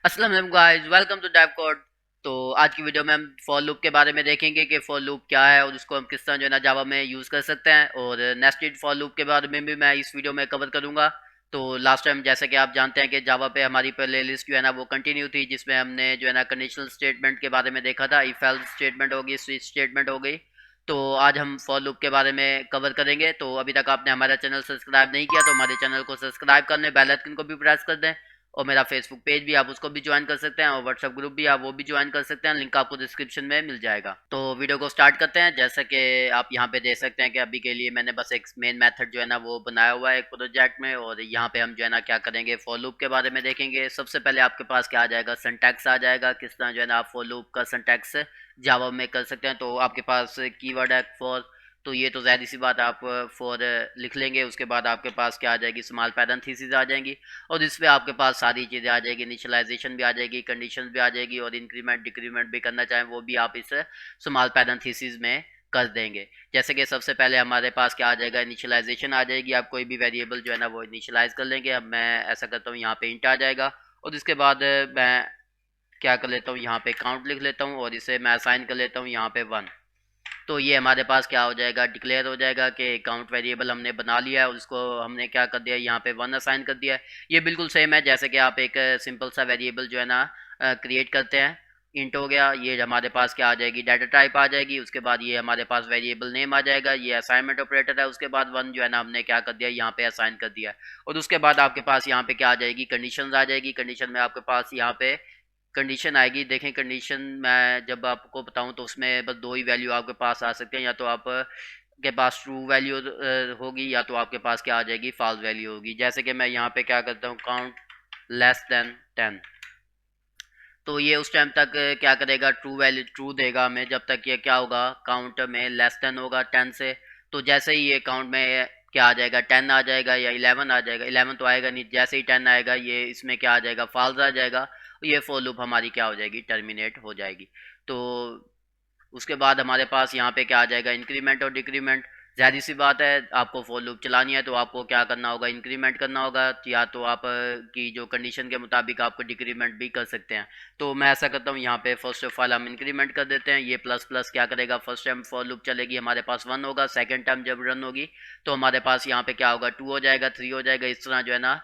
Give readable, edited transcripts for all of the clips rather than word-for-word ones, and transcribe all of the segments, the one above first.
अस्सलाम वालेकुम guys, welcome to Dev code. तो आज की वीडियो में हम फॉर लूप के बारे में देखेंगे कि फॉर लूप क्या है और उसको हम किस तरह जो है ना जावा में यूज़ कर सकते हैं, और नेस्टेड फॉर लूप के बारे में भी मैं इस वीडियो में कवर करूंगा। तो लास्ट टाइम जैसे कि आप जानते हैं कि जावा पे हमारी प्ले लिस्ट जो है ना वो कंटिन्यू थी, जिसमें हमने जो है ना कंडीशनल स्टेटमेंट के बारे में देखा था। इफ एल्स स्टेटमेंट होगी, स्विच स्टेटमेंट हो गई। तो आज हम फॉर लूप के बारे में कवर करेंगे। तो अभी तक आपने हमारा चैनल सब्सक्राइब नहीं किया तो हमारे चैनल को सब्सक्राइब कर लें, बेल आइकन को भी प्रेस कर दें। और मेरा फेसबुक पेज भी आप उसको भी ज्वाइन कर सकते हैं, और व्हाट्सएप ग्रुप भी आप वो भी ज्वाइन कर सकते हैं, लिंक आपको डिस्क्रिप्शन में मिल जाएगा। तो वीडियो को स्टार्ट करते हैं। जैसा कि आप यहाँ पे देख सकते हैं कि अभी के लिए मैंने बस एक मेन मेथड जो है ना वो बनाया हुआ है एक प्रोजेक्ट में, और यहाँ पे हम जो है ना क्या करेंगे, फॉर लूप के बारे में देखेंगे। सबसे पहले आपके पास क्या आ जाएगा, सिंटैक्स आ जाएगा, किस तरह जो है ना आप फॉर लूप का सिंटैक्स जावा में कर सकते हैं। तो आपके पास कीवर्ड है फॉर, तो ये तो ज़ाहिर सी बात है, आप फॉर लिख लेंगे। उसके बाद आपके पास क्या आ जाएगी, स्मॉल पैरेंथेसिस आ जाएंगी, और इस पे आपके पास सारी चीज़ें आ जाएगी। इनिशियलाइजेशन भी आ जाएगी, कंडीशंस भी आ जाएगी, और इंक्रीमेंट डिक्रीमेंट भी करना चाहें वो भी आप इस स्मॉल पैरेंथेसिस में कर देंगे। जैसे कि सबसे पहले हमारे पास क्या आ जाएगा, इनिशियलाइजेशन आ जाएगी। आप कोई भी वेरिएबल जो है ना वो इनिशियलाइज कर लेंगे। अब मैं ऐसा करता हूँ, यहाँ पे इंट आ जाएगा, और इसके बाद मैं क्या कर लेता हूँ, यहाँ पे काउंट लिख लेता हूँ, और इसे मैं असाइन कर लेता हूँ यहाँ पे 1। तो ये हमारे पास क्या हो जाएगा, डिक्लेयर हो जाएगा कि काउंट वेरिएबल हमने बना लिया है, और उसको हमने क्या कर दिया, यहाँ पे 1 असाइन कर दिया है। ये बिल्कुल सेम है जैसे कि आप एक सिंपल सा वेरिएबल जो है ना क्रिएट करते हैं। इंट हो गया, ये हमारे पास क्या आ जाएगी, डाटा टाइप आ जाएगी। उसके बाद ये हमारे पास वेरिएबल नेम आ जाएगा, ये असाइनमेंट ऑपरेटर है। उसके बाद 1 जो है ना हमने क्या कर दिया, यहाँ पे असाइन कर दिया है। और उसके बाद आपके पास यहाँ पे क्या आ जाएगी, कंडीशन आ जाएगी। कंडीशन में आपके पास यहाँ पे कंडीशन आएगी। देखें, कंडीशन मैं जब आपको बताऊं तो उसमें बस दो ही वैल्यू आपके पास आ सकते हैं, या तो आप के पास ट्रू वैल्यू होगी, या तो आपके पास क्या आ जाएगी, फॉल्स वैल्यू होगी। जैसे कि मैं यहाँ पे क्या करता हूँ, काउंट लेस देन 10, तो ये उस टाइम तक क्या करेगा, ट्रू वैल्यू ट्रू देगा हमें जब तक ये क्या होगा, काउंट में लेस देन होगा 10 से। तो जैसे ही ये काउंट में क्या आ जाएगा, 10 आ जाएगा या 11 आ जाएगा, 11 तो आएगा नहीं, जैसे ही 10 आएगा ये इसमें क्या आ जाएगा, फॉल्स आ जाएगा। ये फॉर लूप हमारी क्या हो जाएगी, टर्मिनेट हो जाएगी। तो उसके बाद हमारे पास यहाँ पे क्या आ जाएगा, इंक्रीमेंट और डिक्रीमेंट। ज़ाहिर सी बात है, आपको फॉर लूप चलानी है तो आपको क्या करना होगा, इंक्रीमेंट करना होगा, या तो आप की जो कंडीशन के मुताबिक आपको डिक्रीमेंट भी कर सकते हैं। तो मैं ऐसा करता हूँ, यहाँ पे फर्स्ट ऑफ ऑल हम इंक्रीमेंट कर देते हैं। ये प्लस प्लस क्या करेगा, फर्स्ट टाइम फॉर लूप चलेगी, हमारे पास 1 होगा। सेकेंड टाइम जब रन होगी तो हमारे पास यहाँ पे क्या होगा, 2 हो जाएगा, 3 हो जाएगा। इस तरह जो है ना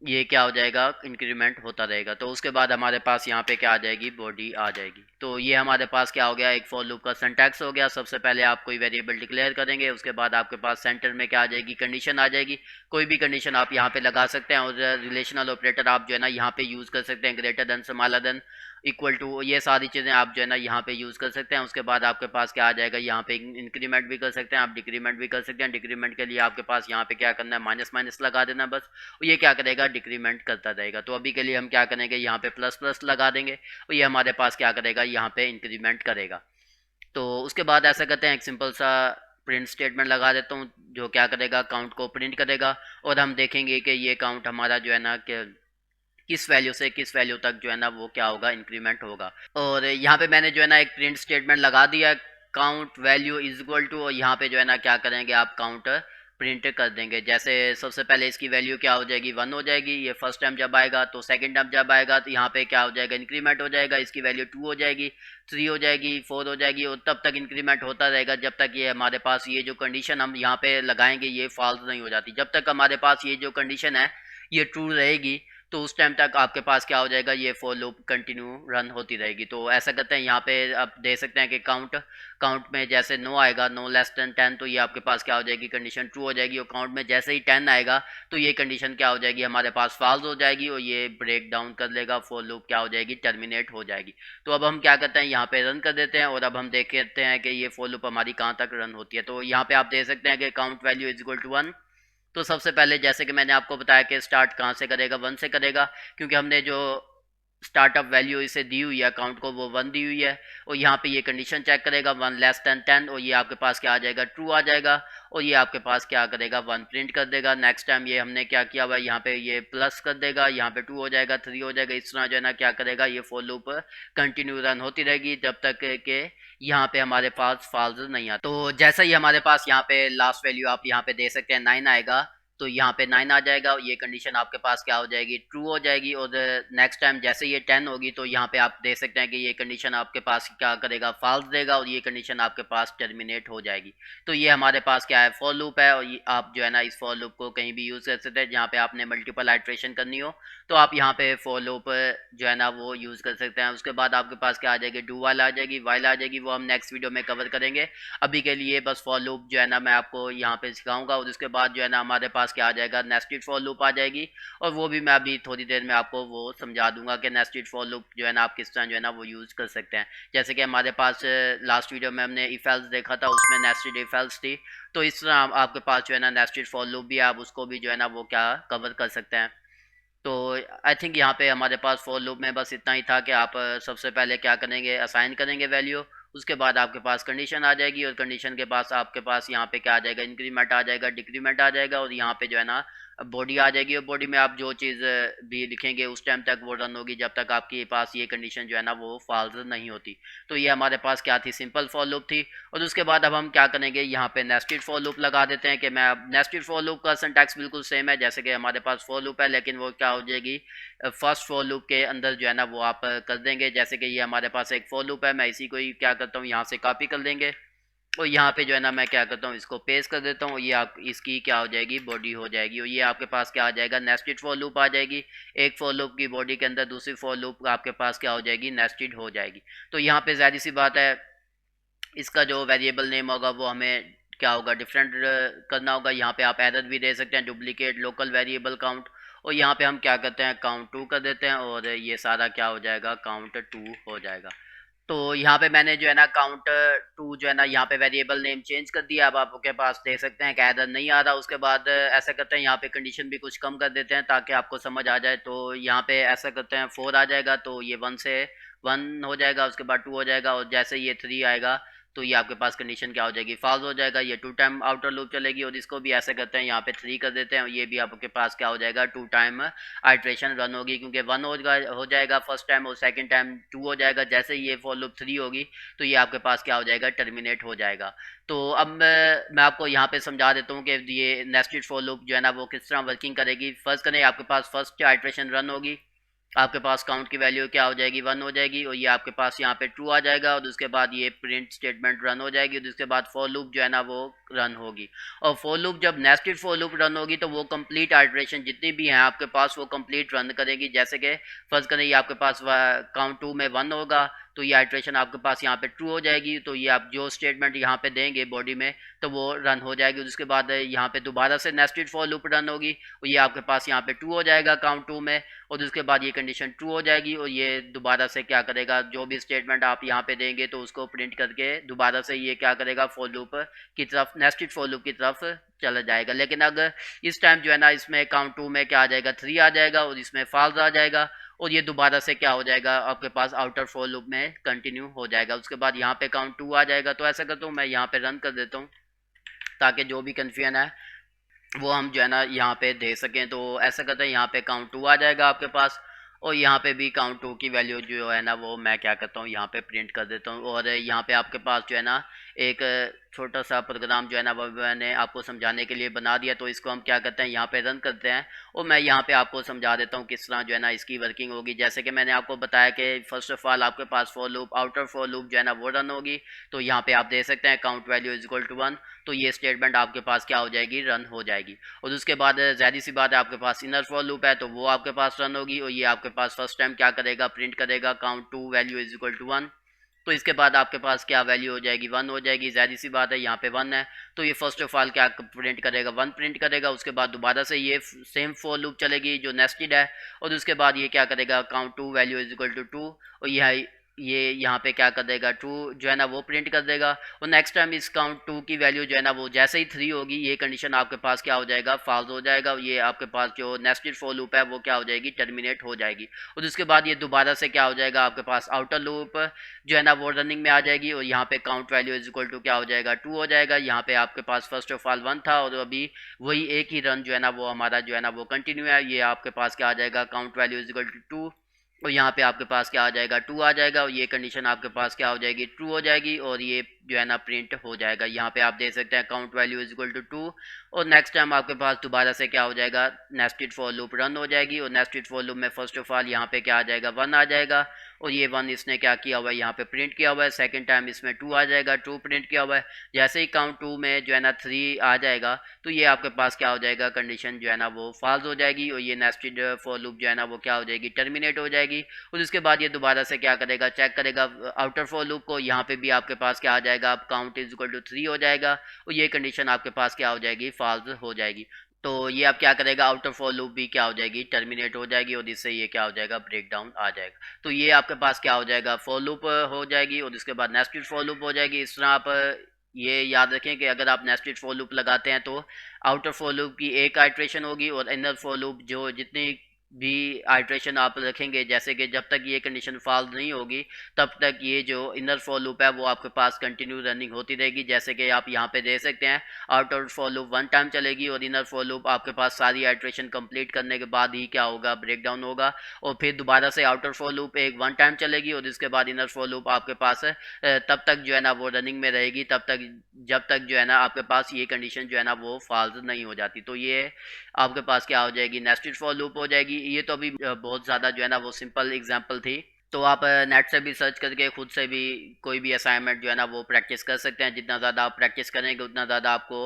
ये क्या हो जाएगा, इंक्रीमेंट होता रहेगा। तो उसके बाद हमारे पास यहाँ पे क्या आ जाएगी, बॉडी आ जाएगी। तो ये हमारे पास क्या हो गया, एक फॉर लूप का सिंटैक्स हो गया। सबसे पहले आप कोई वेरिएबल डिक्लेयर करेंगे, उसके बाद आपके पास सेंटर में क्या आ जाएगी, कंडीशन आ जाएगी। कोई भी कंडीशन आप यहाँ पे लगा सकते हैं, और रिलेशनल ऑपरेटर आप जो है ना यहाँ पे यूज़ कर सकते हैं, greater than, smaller than, equal to, ये सारी चीज़ें आप जो है ना यहाँ पे यूज़ कर सकते हैं। उसके बाद आपके पास क्या आ जाएगा, यहाँ पे इंक्रीमेंट भी कर सकते हैं आप, डिक्रीमेंट भी कर सकते हैं। डिक्रीमेंट के लिए आपके पास यहाँ पे क्या करना है, माइनस माइनस लगा देना बस, ये क्या करेगा, डिक्रीमेंट करता रहेगा। तो अभी के लिए हम क्या करेंगे, यहाँ पे प्लस प्लस लगा देंगे, और ये हमारे पास क्या करेगा, यहाँ पे इंक्रीमेंट करेगा। तो उसके बाद ऐसा करते हैं, एक सिंपल सा प्रिंट स्टेटमेंट लगा देता हूँ, जो क्या करेगा, काउंट को प्रिंट करेगा। और हम देखेंगे कि ये काउंट हमारा जो है ना कि किस वैल्यू से किस वैल्यू तक जो है ना वो क्या होगा, इंक्रीमेंट होगा। और यहाँ पे मैंने जो है ना एक प्रिंट स्टेटमेंट लगा दिया, count value is equal to, और यहाँ पे जो है ना क्या करेंगे, आप काउंट प्रिंट कर देंगे। जैसे सबसे पहले इसकी वैल्यू क्या हो जाएगी, 1 हो जाएगी, ये फर्स्ट टाइम जब आएगा। तो सेकंड टाइम जब आएगा तो यहाँ पे क्या हो जाएगा, इंक्रीमेंट हो जाएगा, इसकी वैल्यू 2 हो जाएगी, 3 हो जाएगी, 4 हो जाएगी, और तब तक इंक्रीमेंट होता रहेगा जब तक ये हमारे पास ये जो कंडीशन हम यहाँ पे लगाएंगे ये फॉल्स नहीं हो जाती। जब तक हमारे पास ये जो कंडीशन है ये ट्रू रहेगी, तो उस टाइम तक आपके पास क्या हो जाएगा, ये फॉर लूप कंटिन्यू रन होती रहेगी। तो ऐसा करते हैं, यहाँ पे आप देख सकते हैं कि काउंट काउंट में जैसे नो आएगा, नो लेस देन 10, तो ये आपके पास क्या हो जाएगी, कंडीशन ट्रू हो जाएगी। और काउंट में जैसे ही 10 आएगा तो ये कंडीशन क्या हो जाएगी, हमारे पास फॉल्स हो जाएगी, और ये ब्रेक डाउन कर लेगा, फॉर लूप क्या हो जाएगी, टर्मिनेट हो जाएगी। तो अब हम क्या करते हैं, यहाँ पे रन कर देते हैं, और अब हम देखते हैं कि ये फॉर लूप हमारी कहाँ तक रन होती है। तो यहाँ पे आप देख सकते हैं कि count value is equal to 1। तो सबसे पहले जैसे कि मैंने आपको बताया कि स्टार्ट कहाँ से करेगा, 1 से करेगा, क्योंकि हमने जो स्टार्टअप वैल्यू इसे दी हुई है अकाउंट को, वो 1 दी हुई है। और यहाँ पे ये कंडीशन चेक करेगा, 1 लेस देन 10, और ये आपके पास क्या आ जाएगा, ट्रू आ जाएगा। और ये आपके पास क्या करेगा, 1 प्रिंट कर देगा। नेक्स्ट टाइम ये हमने क्या किया हुआ है, यहाँ पे ये प्लस कर देगा, यहाँ पे 2 हो जाएगा, 3 हो जाएगा। इस तरह जो है ना क्या करेगा, ये फॉर लूप कंटिन्यू रन होती रहेगी जब तक के यहाँ पे हमारे पास फॉल्स नहीं आता। तो जैसा ही हमारे पास यहाँ पे लास्ट वैल्यू आप यहाँ पे दे सकते हैं 9 आएगा, तो यहाँ पे 9 आ जाएगा और ये कंडीशन आपके पास क्या हो जाएगी, ट्रू हो जाएगी। और नेक्स्ट टाइम जैसे ये 10 होगी तो यहाँ पे आप देख सकते हैं कि ये कंडीशन आपके पास क्या करेगा, फॉल्स देगा और ये कंडीशन आपके पास टर्मिनेट हो जाएगी। तो ये हमारे पास क्या है, फॉर लूप है। और ये आप जो है ना इस फॉर लूप को कहीं भी यूज़ कर सकते हैं जहाँ पे आपने मल्टीपल आइट्रेशन करनी हो, तो आप यहाँ पे फॉर लूप जो है ना वो यूज़ कर सकते हैं। उसके बाद आपके पास क्या आ जाएगी, डू वाइल आ जाएगी, वाइल आ जाएगी, वो हम नेक्स्ट वीडियो में कवर करेंगे। अभी के लिए बस फॉर लूप जो है ना मैं आपको यहाँ पे सिखाऊंगा। और उसके बाद जो है ना हमारे पास क्या आ जाएगा, नेस्टेड फॉर लूप आ जाएगी। और वो भी मैं अभी थोड़ी देर में आपको वो समझा दूंगा कि नेस्टेड फॉर लूप जो है ना आप किस तरह जो है ना वो यूज़ कर सकते हैं। जैसे कि हमारे पास लास्ट वीडियो में हमने इफ एल्स देखा था, उसमें नेस्टेड इफ एल्स थी। तो इस तरह आपके पास जो है ना नेस्टेड फॉर लूप भी, आप उसको भी जो है ना वो क्या कवर कर सकते हैं। तो आई थिंक यहाँ पे हमारे पास फॉर लूप में बस इतना ही था कि आप सबसे पहले क्या करेंगे, असाइन करेंगे वैल्यू। उसके बाद आपके पास कंडीशन आ जाएगी और कंडीशन के पास आपके पास यहाँ पे क्या आ जाएगा, इंक्रीमेंट आ जाएगा, डिक्रीमेंट आ जाएगा। और यहाँ पे जो है ना बॉडी आ जाएगी। और बॉडी में आप जो चीज़ भी लिखेंगे उस टाइम तक वो रन होगी जब तक आपके पास ये कंडीशन जो है ना वो फॉल्स नहीं होती। तो ये हमारे पास क्या थी, सिंपल फॉर लूप थी। और उसके बाद अब हम क्या करेंगे, यहाँ पे नेस्टेड फॉर लूप लगा देते हैं। कि मैं अब नेस्टेड फॉर लूप का सिंटैक्स बिल्कुल सेम है जैसे कि हमारे पास फॉर लूप है, लेकिन वो क्या हो जाएगी, फर्स्ट फॉर लूप के अंदर जो है ना वो आप कर देंगे। जैसे कि ये हमारे पास एक फॉर लूप है, मैं इसी को ही क्या करता हूँ यहाँ से कॉपी कर देंगे। और यहाँ पे जो है ना मैं क्या करता हूँ, इसको पेस्ट कर देता हूँ। ये आप इसकी क्या हो जाएगी, बॉडी हो जाएगी। और ये आपके पास क्या आ जाएगा, नेस्टेड फॉर लूप आ जाएगी। एक फॉर लूप की बॉडी के अंदर दूसरी फॉर लूप आपके पास क्या हो जाएगी, नेस्टेड हो जाएगी। तो यहाँ पे ज़ाहिर सी बात है, इसका जो वेरिएबल नेम होगा वो हमें क्या होगा, डिफरेंट करना होगा। यहाँ पे आप एरर भी दे सकते हैं, डुप्लीकेट लोकल वेरिएबल काउंट। और यहाँ पे हम क्या करते हैं, काउंट 2 कर देते हैं और ये सारा क्या हो जाएगा, काउंट 2 हो जाएगा। तो यहाँ पे मैंने जो है ना काउंट 2 जो है ना यहाँ पे वेरिएबल नेम चेंज कर दिया। अब आपके पास देख सकते हैं कि एरर नहीं आ रहा। उसके बाद ऐसा करते हैं, यहाँ पे कंडीशन भी कुछ कम कर देते हैं ताकि आपको समझ आ जाए। तो यहाँ पे ऐसा करते हैं, 4 आ जाएगा तो ये 1 से 1 हो जाएगा, उसके बाद 2 हो जाएगा। और जैसे ये 3 आएगा तो ये आपके पास कंडीशन क्या हो जाएगी, फॉल्स हो जाएगा। ये 2 टाइम आउटर लूप चलेगी। और इसको भी ऐसे करते हैं, यहाँ पे 3 कर देते हैं। ये भी आपके पास क्या हो जाएगा, 2 टाइम आइट्रेशन रन होगी, क्योंकि 1 हो जाएगा फर्स्ट टाइम और सेकंड टाइम 2 हो जाएगा। जैसे ये फॉर लूप 3 होगी तो ये आपके पास क्या हो जाएगा, टर्मिनेट हो जाएगा। तो अब मैं आपको यहाँ पे समझा देता हूँ कि ये नेस्टेड फॉर लूप जो है ना वो किस तरह वर्किंग करेगी। फर्स्ट करें, आपके पास फर्स्ट आइट्रेशन रन होगी, आपके पास काउंट की वैल्यू क्या हो जाएगी, 1 हो जाएगी। और ये आपके पास यहाँ पे ट्रू आ जाएगा। और उसके बाद ये प्रिंट स्टेटमेंट रन हो जाएगी। और उसके बाद फॉर लूप जो है ना वो रन होगी। और फॉर लूप जब नेस्टेड फॉर लूप रन होगी तो वो कंप्लीट आइट्रेशन जितनी भी हैं आपके पास वो कंप्लीट रन करेगी। जैसे कि फर्स्ट करें, ये आपके पास काउंट 2 में 1 होगा तो ये आइट्रेशन आपके पास यहाँ पे ट्रू हो जाएगी। तो ये आप जो स्टेटमेंट यहाँ पे देंगे बॉडी में तो वो रन हो जाएगी। उसके बाद यहाँ पे दोबारा से नेस्टेड फॉर लूप रन होगी और ये आपके पास यहाँ पे ट्रू हो जाएगा काउंट 2 में। और उसके बाद ये कंडीशन ट्रू हो जाएगी और ये दोबारा से क्या करेगा, जो भी स्टेटमेंट आप यहाँ पे देंगे तो उसको प्रिंट करके दोबारा से ये क्या करेगा, फॉर लूप की तरफ, नेस्टेड फॉर लूप की तरफ चला जाएगा। लेकिन अगर इस टाइम जो है ना इसमें काउंट 2 में क्या आ जाएगा, 3 आ जाएगा और इसमें फॉल्स आ जाएगा। और ये दोबारा से क्या हो जाएगा, आपके पास आउटर फॉर लूप में कंटिन्यू हो जाएगा। उसके बाद यहाँ पे काउंट 2 आ जाएगा। तो ऐसा करता हूँ, मैं यहाँ पे रन कर देता हूँ ताकि जो भी कन्फ्यूजन है वो हम जो है ना यहाँ पे दे सकें। तो ऐसा करते हैं, यहाँ पे काउंट 2 आ जाएगा आपके पास। और यहाँ पे भी काउंट 2 की वैल्यू जो है ना वो मैं क्या करता हूँ, यहाँ पे प्रिंट कर देता हूँ। और यहाँ पे आपके पास जो है ना एक छोटा सा प्रोग्राम जो है ना वो मैंने आपको समझाने के लिए बना दिया। तो इसको हम क्या करते हैं, यहाँ पे रन करते हैं। और मैं यहाँ पे आपको समझा देता हूँ किस तरह जो है ना इसकी वर्किंग होगी। जैसे कि मैंने आपको बताया कि फर्स्ट ऑफ ऑल आपके पास for loop, outer for loop जो है ना वो रन होगी। तो यहाँ पे आप देख सकते हैं count value is equal to 1। तो ये स्टेटमेंट आपके पास क्या हो जाएगी, रन हो जाएगी। और उसके बाद ज़ाहिर सी बात है, आपके पास इनर फॉर लूप है तो वो आपके पास रन होगी। और ये आपके पास फर्स्ट टाइम क्या करेगा, प्रिंट करेगा count 2 value is equal to 1। तो इसके बाद आपके पास क्या वैल्यू हो जाएगी, 1 हो जाएगी। ज़ाहिर सी बात है, यहाँ पे 1 है तो ये फर्स्ट ऑफ ऑल क्या प्रिंट करेगा, 1 प्रिंट करेगा। उसके बाद दोबारा से ये सेम फॉर लूप चलेगी जो नेस्टेड है। और उसके बाद ये क्या करेगा, count 2 value is equal to 2। और ये यहाँ पे क्या कर देगा, 2 जो है ना वो प्रिंट कर देगा। और नेक्स्ट टाइम इस काउंट 2 की वैल्यू जो है ना वो जैसे ही 3 होगी ये कंडीशन आपके पास क्या हो जाएगा, फॉल्स हो जाएगा। ये आपके पास जो नेस्टेड फॉर लूप है वो क्या हो जाएगी, टर्मिनेट हो जाएगी। और उसके बाद ये दोबारा से क्या हो जाएगा, आपके पास आउटर लूप जो है ना वो रनिंग में आ जाएगी। और यहाँ पे count value is equal to क्या हो जाएगा, 2 हो जाएगा। यहाँ पे आपके पास फर्स्ट ऑफ ऑल 1 था और अभी वही एक ही रन जो है ना वो हमारा जो है ना वो कंटिन्यू है। ये आपके पास क्या आ जाएगा, count value is equal to 2। और यहाँ पे आपके पास क्या आ जाएगा, 2 आ जाएगा। और ये कंडीशन आपके पास क्या हो जाएगी, ट्रू हो जाएगी। और ये जो है ना प्रिंट हो जाएगा। यहाँ पे आप देख सकते हैं count value is equal to 2 और नेक्स्ट टाइम आपके पास दोबारा से क्या हो जाएगा, नेस्टेड फॉर लूप रन हो जाएगी और नेस्टेड फॉर लूप में फर्स्ट ऑफ ऑल यहाँ पे क्या आ जाएगा, 1 आ जाएगा और ये 1 इसने क्या किया हुआ है, यहाँ पे प्रिंट किया हुआ है। सेकंड टाइम इसमें 2 आ जाएगा, 2 प्रिंट किया हुआ है। जैसे ही काउंट 2 में जो है ना 3 आ जाएगा तो ये आपके पास क्या हो जाएगा, कंडीशन जो है ना वो फॉल्स हो जाएगी और ये नेस्टेड फॉर लूप जो है ना वो क्या हो जाएगी, टर्मिनेट हो जाएगी। और उसके बाद ये दोबारा से क्या करेगा, चेक करेगा आउटर फॉर लूप को। यहाँ पे भी आपके पास क्या आ जाएगा, अब काउंट इज इक्वल टू 3 हो जाएगा और ये कंडीशन आपके पास क्या हो जाएगी, फॉल्स हो जाएगी। तो ये अब क्या करेगा, आउटर फॉर लूप भी क्या हो जाएगी, टर्मिनेट हो जाएगी और इससे ये क्या हो जाएगा, ब्रेक डाउन आ जाएगा। तो ये आपके पास क्या हो जाएगा, फॉर लूप हो जाएगी और उसके बाद नेस्टेड फॉर लूप हो जाएगी। इस तरह आप ये याद रखें कि अगर आप नेस्टेड फॉर लूप लगाते हैं तो आउटर फॉर लूप की एक आइट्रेशन होगी और इनर फॉर लूप जो जितनी भी आइट्रेशन आप रखेंगे, जैसे कि जब तक ये कंडीशन फॉल्स नहीं होगी तब तक ये जो इनर फॉर लूप है वो आपके पास कंटिन्यू रनिंग होती रहेगी। जैसे कि आप यहाँ पे देख सकते हैं आउटर फॉर लूप 1 टाइम चलेगी और इनर फॉर लूप आपके पास सारी आइट्रेशन कंप्लीट करने के बाद ही क्या होगा, ब्रेक डाउन होगा और फिर दोबारा से आउटर फॉर लूप 1 टाइम चलेगी और इसके बाद इनर फॉर लूप आपके पास तब तक जो है ना वो रनिंग में रहेगी, तब तक जब तक जो है ना आपके पास ये कंडीशन जो है ना वो फॉल्स नहीं हो जाती। तो ये आपके पास क्या हो जाएगी, नेस्टेड फॉर लूप हो जाएगी। ये तो अभी बहुत ज़्यादा जो है ना वो सिंपल एग्जांपल थी, तो आप नेट से भी सर्च करके खुद से भी कोई भी असाइनमेंट जो है ना वो प्रैक्टिस कर सकते हैं। जितना ज़्यादा आप प्रैक्टिस करेंगे उतना ज़्यादा आपको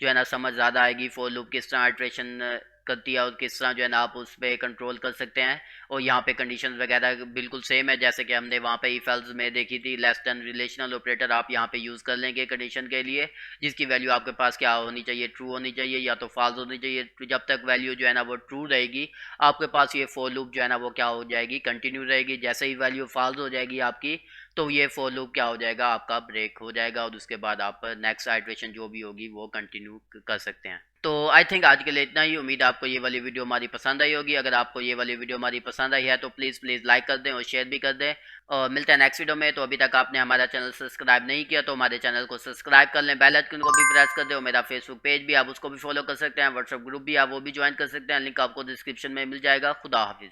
जो है ना समझ ज़्यादा आएगी, फॉर लूप किस तरह आइट्रेशन करती है और किस तरह जो है ना आप उस पर कंट्रोल कर सकते हैं। और यहाँ पे कंडीशन वगैरह बिल्कुल सेम है जैसे कि हमने वहाँ पे इफ एल्स में देखी थी। लेस देन रिलेशनल ऑपरेटर आप यहाँ पे यूज़ कर लेंगे कंडीशन के लिए, जिसकी वैल्यू आपके पास क्या होनी चाहिए, ट्रू होनी चाहिए या तो फॉल्स होनी चाहिए। तो जब तक वैल्यू जो है ना वो ट्रू रहेगी आपके पास ये फॉर लूप जो है ना वो क्या हो जाएगी, कंटिन्यू रहेगी। जैसे ही वैल्यू फॉल्स हो जाएगी आपकी तो ये फॉर लूप क्या हो जाएगा, आपका ब्रेक हो जाएगा और उसके बाद आप नेक्स्ट आइट्रेशन जो भी होगी वो कंटिन्यू कर सकते हैं। तो आई थिंक आज के लिए इतना ही। उम्मीद आपको ये वाली वीडियो हमारी पसंद आई होगी। अगर आपको ये वाली वीडियो हमारी पसंद आई है तो प्लीज़ लाइक कर दें और शेयर भी कर दें और मिलते हैं नेक्स्ट वीडियो में। तो अभी तक आपने हमारा चैनल सब्सक्राइब नहीं किया तो हमारे चैनल को सब्सक्राइब कर लें, बेल आइकन को भी प्रेस कर दें और मेरा फेसबुक पेज भी आप उसको भी फॉलो कर सकते हैं, व्हाट्सएप ग्रुप भी आप वो भी ज्वाइन कर सकते हैं, लिंक आपको डिस्क्रिप्शन में मिल जाएगा। खुदा हाफिज़।